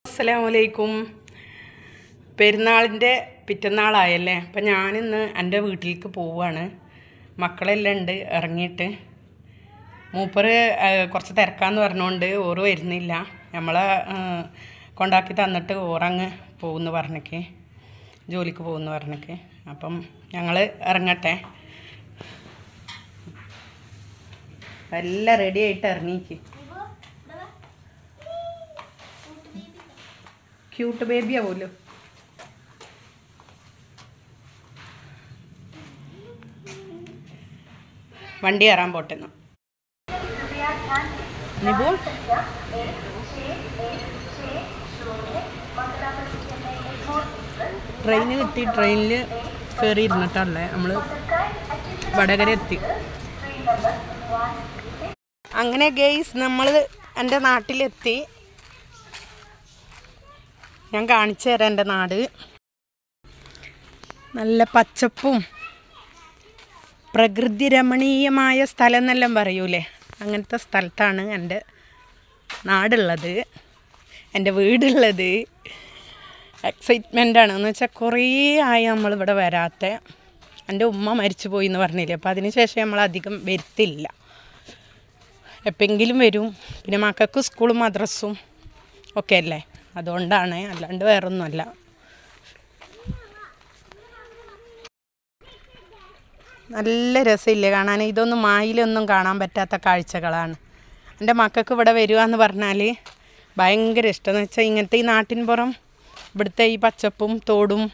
അസ്സലാമലൈക്കും. പെരുന്നാളിൻ്റെ പിറ്റന്നാളായല്ലേ. അപ്പം ഞാനിന്ന് എൻ്റെ വീട്ടിലേക്ക് പോവുകയാണ്. മക്കളെല്ലാം ഉണ്ട് ഇറങ്ങിയിട്ട്. മൂപ്പര് കുറച്ച് തിരക്കാന്ന് പറഞ്ഞുകൊണ്ട് ഓറ് വരുന്നില്ല. നമ്മളെ കൊണ്ടാക്കി തന്നിട്ട് ഓറങ്ങ് പോകുന്നു പറഞ്ഞേക്ക്, ജോലിക്ക് പോകുന്നു പറഞ്ഞേക്ക്. അപ്പം ഞങ്ങൾ ഇറങ്ങട്ടെ. എല്ലാം റെഡി ആയിട്ട് ഇറങ്ങിക്ക്. ക്യൂട്ട് ബേബിയാ പോലും. വണ്ടി കയറാൻ പോട്ടെന്ന്. നിബു ട്രെയിന് കിട്ടി. ട്രെയിനിൽ കയറി ഇരുന്നിട്ടല്ലേ നമ്മൾ വടകര എത്തി. അങ്ങനെ ഗെയ്സ് നമ്മൾ എൻ്റെ നാട്ടിലെത്തി. ഞാൻ കാണിച്ചു തരാം എൻ്റെ നാട്. നല്ല പച്ചപ്പും പ്രകൃതി രമണീയമായ സ്ഥലം എന്നെല്ലാം പറയൂലേ, അങ്ങനത്തെ സ്ഥലത്താണ് എൻ്റെ നാടുള്ളത്, എൻ്റെ വീടുള്ളത്. എക്സൈറ്റ്മെൻ്റാണ് എന്ന് വെച്ചാൽ കുറേ ആയി നമ്മളിവിടെ വരാത്ത. എൻ്റെ ഉമ്മ മരിച്ചു പോയി എന്ന് പറഞ്ഞില്ലേ, അപ്പോൾ അതിന് ശേഷം നമ്മളധികം വരുത്തില്ല. എപ്പോഴെങ്കിലും വരും. പിന്നെ മക്കൾക്ക് സ്കൂളും മദ്രസും ഒക്കെ അല്ലേ, അതുകൊണ്ടാണ്, അല്ലാണ്ട് വേറൊന്നുമല്ല. നല്ല രസമില്ലേ കാണാൻ. ഇതൊന്നും മായിലൊന്നും കാണാൻ പറ്റാത്ത കാഴ്ചകളാണ്. എൻ്റെ മക്കൾക്ക് ഇവിടെ വരിക എന്ന് പറഞ്ഞാൽ ഭയങ്കര ഇഷ്ടമെന്ന് വെച്ചാൽ ഇങ്ങനത്തെ ഈ നാട്ടിൻ പുറം, ഇവിടുത്തെ ഈ പച്ചപ്പും തോടും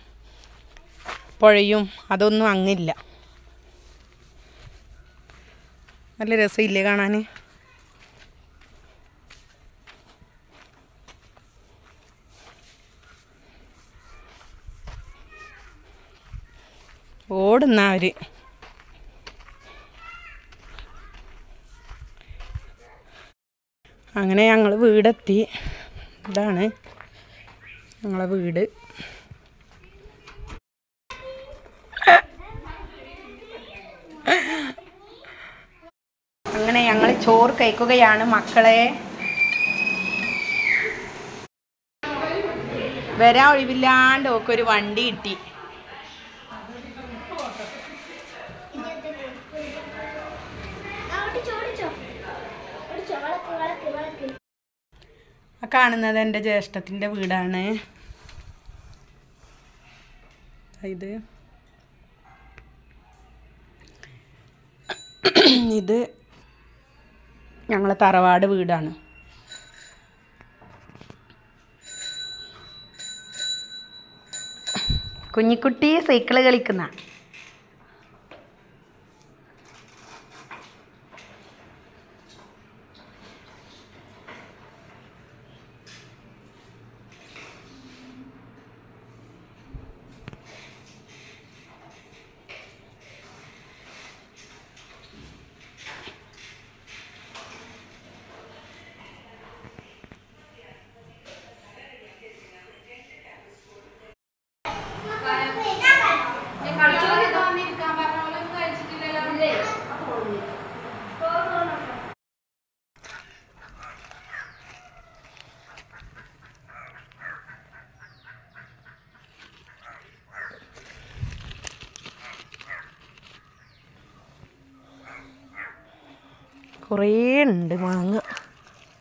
പുഴയും അതൊന്നും അങ്ങില്ല. നല്ല രസമില്ലേ കാണാൻ. ഓടുന്നവർ. അങ്ങനെ ഞങ്ങൾ വീടെത്തി. ഇതാണ് ഞങ്ങളെ വീട്. അങ്ങനെ ഞങ്ങൾ ചോറ് കഴിക്കുകയാണ് മക്കളെ. വരാൻ ഒഴിവില്ലാണ്ട് ഒക്കെ ഒരു വണ്ടി കിട്ടി. കാണുന്നത് എൻ്റെ ജ്യേഷ്ഠത്തിൻ്റെ വീടാണ്. ഇത് ഞങ്ങളെ തറവാട് വീടാണ്. കുഞ്ഞിക്കുട്ടി സൈക്കിള് കളിക്കുന്ന. കുറേ ഉണ്ട് മാങ്ങ.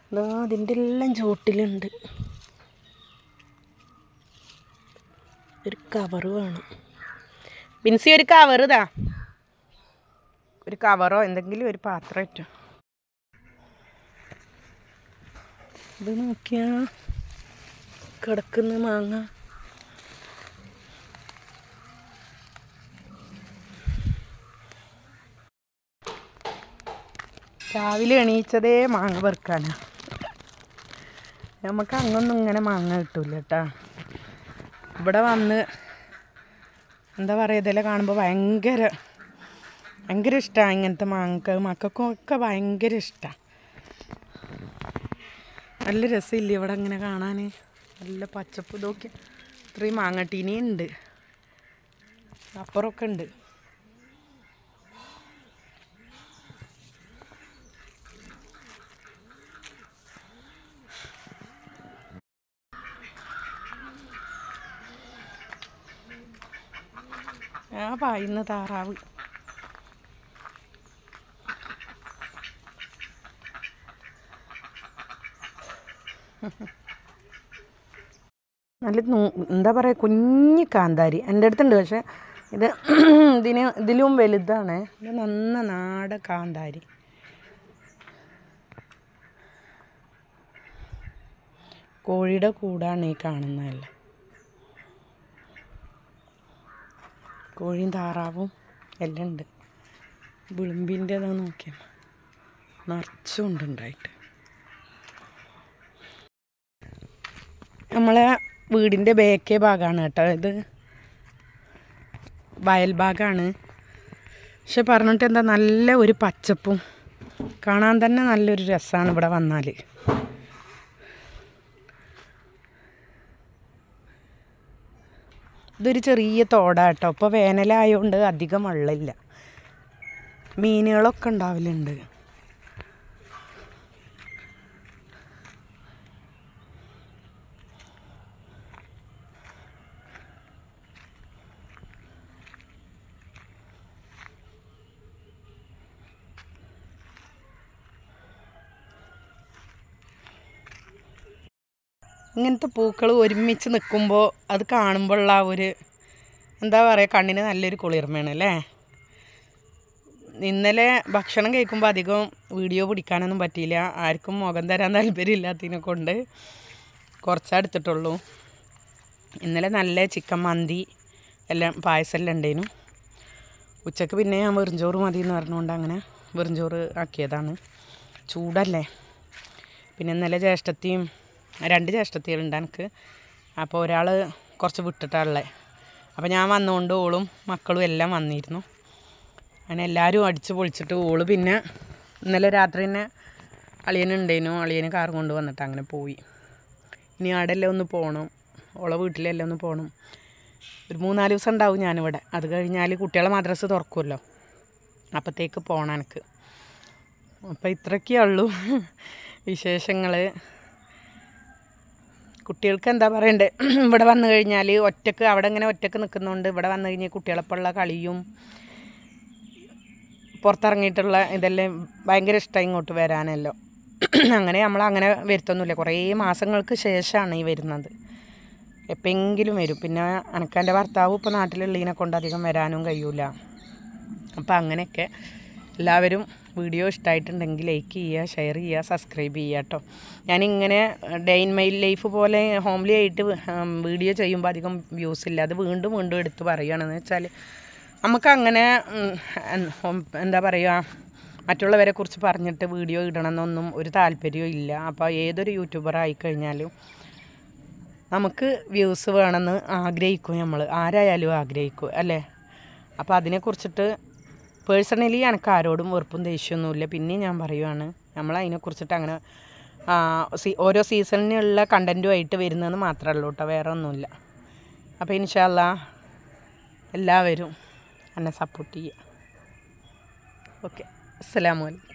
അതാ അതിൻ്റെ എല്ലാം ചോട്ടിലുണ്ട്. ഒരു കവറ് വേണം. ബിൻസി ഒരു കവറ് ഇതാ, ഒരു കവറോ എന്തെങ്കിലും ഒരു പാത്രം ഇട്ടോ. ഇത് നോക്കിയാ കിടക്കുന്ന മാങ്ങ. രാവിലെ എണീച്ചതേ മാങ്ങ പെറുക്കാനാ. നമുക്ക് അങ്ങൊന്നും ഇങ്ങനെ മാങ്ങ കിട്ടൂല കേട്ടാ. ഇവിടെ വന്ന് എന്താ പറയുക, ഇതെല്ലാം കാണുമ്പോൾ ഭയങ്കര ഇഷ്ടമാണ് ഇങ്ങനത്തെ മാങ്ങ. മക്കൾക്കൊക്കെ ഭയങ്കര ഇഷ്ടമാണ്. നല്ല രസമില്ലേ ഇവിടെ ഇങ്ങനെ കാണാൻ. നല്ല പച്ചപ്പ്. ഇതൊക്കെ ഇത്രയും മാങ്ങട്ടീനിയുണ്ട്, അപ്പുറമൊക്കെ ഉണ്ട്. ആ പായുന്ന താറാവ്. നല്ല എന്താ പറയുക, കുഞ്ഞ് കാന്താരി എൻ്റെ അടുത്തുണ്ട്. പക്ഷേ ഇത് ഇതിലും വലുതാണ്. ഇത് നന്ന നാടൻ കാന്താരി. കോഴിയുടെ കൂടാണ് ഈ കാണുന്നതല്ല. കോഴിയും താറാവും എല്ലാം ഉണ്ട്. വിളുമ്പിൻ്റെതാണ് നോക്കിയാൽ നിറച്ചും ഉണ്ട് ഉണ്ടായിട്ട്. നമ്മളെ വീടിൻ്റെ ബേക്കേ ഭാഗമാണ് കേട്ടോ ഇത്. വയൽ ഭാഗമാണ്. പക്ഷെ പറഞ്ഞിട്ട് എന്താ, നല്ല ഒരു പച്ചപ്പും കാണാൻ തന്നെ നല്ലൊരു രസമാണ് ഇവിടെ വന്നാൽ. ഇതൊരു ചെറിയ തോടാണ് കേട്ടോ. ഇപ്പോൾ വേനലായതുകൊണ്ട് അധികം വെള്ളമില്ല. മീനുകളൊക്കെ ഉണ്ടാവലുണ്ട്. ഇങ്ങനത്തെ പൂക്കൾ ഒരുമിച്ച് നിൽക്കുമ്പോൾ അത് കാണുമ്പോഴുള്ള ഒരു എന്താ പറയുക, കണ്ണിന് നല്ലൊരു കുളിർമയാണ് അല്ലേ. ഇന്നലെ ഭക്ഷണം കഴിക്കുമ്പോൾ അധികം വീഡിയോ പിടിക്കാനൊന്നും പറ്റിയില്ല. ആർക്കും മുഖം തരാൻ താല്പര്യമില്ലാത്തതിനെ കൊണ്ട് കുറച്ചെടുത്തിട്ടുള്ളൂ. ഇന്നലെ നല്ല ചിക്കൻ മന്തി എല്ലാം പായസം എല്ലാം ഉണ്ടായിരുന്നു. ഉച്ചക്ക് പിന്നെ ഞാൻ വെറുംചോറ് മതി എന്ന് പറഞ്ഞുകൊണ്ട് അങ്ങനെ വെറുംചോറ് ആക്കിയതാണ്. ചൂടല്ലേ. പിന്നെ ഇന്നലെ ജ്യേഷ്ഠത്തിയും 2 ജ്യേഷ്ഠത്തികളുണ്ട് എനിക്ക്. അപ്പോൾ ഒരാൾ കുറച്ച് വിട്ടിട്ടുള്ളത്. അപ്പോൾ ഞാൻ വന്നുകൊണ്ട് ഓളും മക്കളും എല്ലാം വന്നിരുന്നു. അങ്ങനെ എല്ലാവരും അടിച്ച് പൊളിച്ചിട്ട് ഓള് പിന്നെ ഇന്നലെ രാത്രി തന്നെ അളിയനുണ്ടായിരുന്നു. അളിയന് കാർ കൊണ്ട് വന്നിട്ട് അങ്ങനെ പോയി. ഇനി ആടെല്ലാം ഒന്ന് പോകണം, ഓളെ വീട്ടിലെല്ലാം ഒന്ന് പോകണം. ഒരു 3-4 ദിവസം ഉണ്ടാവും ഞാനിവിടെ. അത് കഴിഞ്ഞാൽ കുട്ടികളെ മദ്രസ തുറക്കുമല്ലോ, അപ്പോഴത്തേക്ക് പോകണം എനിക്ക്. അപ്പോൾ ഇത്രയൊക്കെ ഉള്ളൂ വിശേഷങ്ങൾ. കുട്ടികൾക്ക് എന്താ പറയണ്ടേ, ഇവിടെ വന്നു കഴിഞ്ഞാൽ ഒറ്റക്ക് അവിടെ ഇങ്ങനെ ഒറ്റക്ക് നിൽക്കുന്നതുകൊണ്ട് ഇവിടെ വന്നു കഴിഞ്ഞാൽ കുട്ടികളെപ്പോഴുള്ള കളിയും പുറത്തിറങ്ങിയിട്ടുള്ള ഇതെല്ലാം ഭയങ്കര ഇഷ്ടമായി ഇങ്ങോട്ട് വരാനല്ലോ. അങ്ങനെ നമ്മളങ്ങനെ വരുത്തൊന്നുമില്ല. കുറേ മാസങ്ങൾക്ക് ശേഷമാണ് ഈ വരുന്നത്. എപ്പോഴെങ്കിലും വരും. പിന്നെ എൻ്റെ ഭർത്താവ് ഇപ്പോൾ നാട്ടിലുള്ളതിനെ കൊണ്ട് അധികം വരാനും കഴിയൂല. അപ്പോൾ അങ്ങനെയൊക്കെ എല്ലാവരും വീഡിയോ ഇഷ്ടമായിട്ടുണ്ടെങ്കിൽ ലൈക്ക് ചെയ്യുക, ഷെയർ ചെയ്യുക, സബ്സ്ക്രൈബ് ചെയ്യുക കേട്ടോ. ഞാനിങ്ങനെ ഡേ ഇൻ മൈ ലൈഫ് പോലെ ഹോംലി ആയിട്ട് വീഡിയോ ചെയ്യുമ്പോൾ അധികം വ്യൂസ് ഇല്ല. അത് വീണ്ടും വീണ്ടും എടുത്ത് പറയുകയാണെന്ന് വെച്ചാൽ നമുക്കങ്ങനെ എന്താ പറയുക, മറ്റുള്ളവരെ കുറിച്ച് പറഞ്ഞിട്ട് വീഡിയോ ഇടണമെന്നൊന്നും ഒരു താല്പര്യവും ഇല്ല. അപ്പോൾ ഏതൊരു യൂട്യൂബർ ആയിക്കഴിഞ്ഞാലും നമുക്ക് വ്യൂസ് വേണമെന്ന് ആഗ്രഹിക്കും. നമ്മൾ ആരായാലും ആഗ്രഹിക്കും അല്ലേ. അപ്പോൾ അതിനെക്കുറിച്ചിട്ട് പേഴ്സണലി എനിക്ക് ആരോടും വെറുപ്പും ദേഷ്യമൊന്നുമില്ല. പിന്നെയും ഞാൻ പറയുവാണ്, നമ്മൾ അതിനെക്കുറിച്ചിട്ട് അങ്ങനെ ഓരോ സീസണിനുള്ള കണ്ടൻറ്റുമായിട്ട് വരുന്നതെന്ന് മാത്രമേ ഉള്ളൂ കേട്ടോ, വേറെ ഒന്നുമില്ല. അപ്പോൾ ഇൻഷാ അല്ലാഹ് എല്ലാവരും എന്നെ സപ്പോർട്ട് ചെയ്യുക. ഓക്കെ, അസ്സലാമു അലൈക്കും.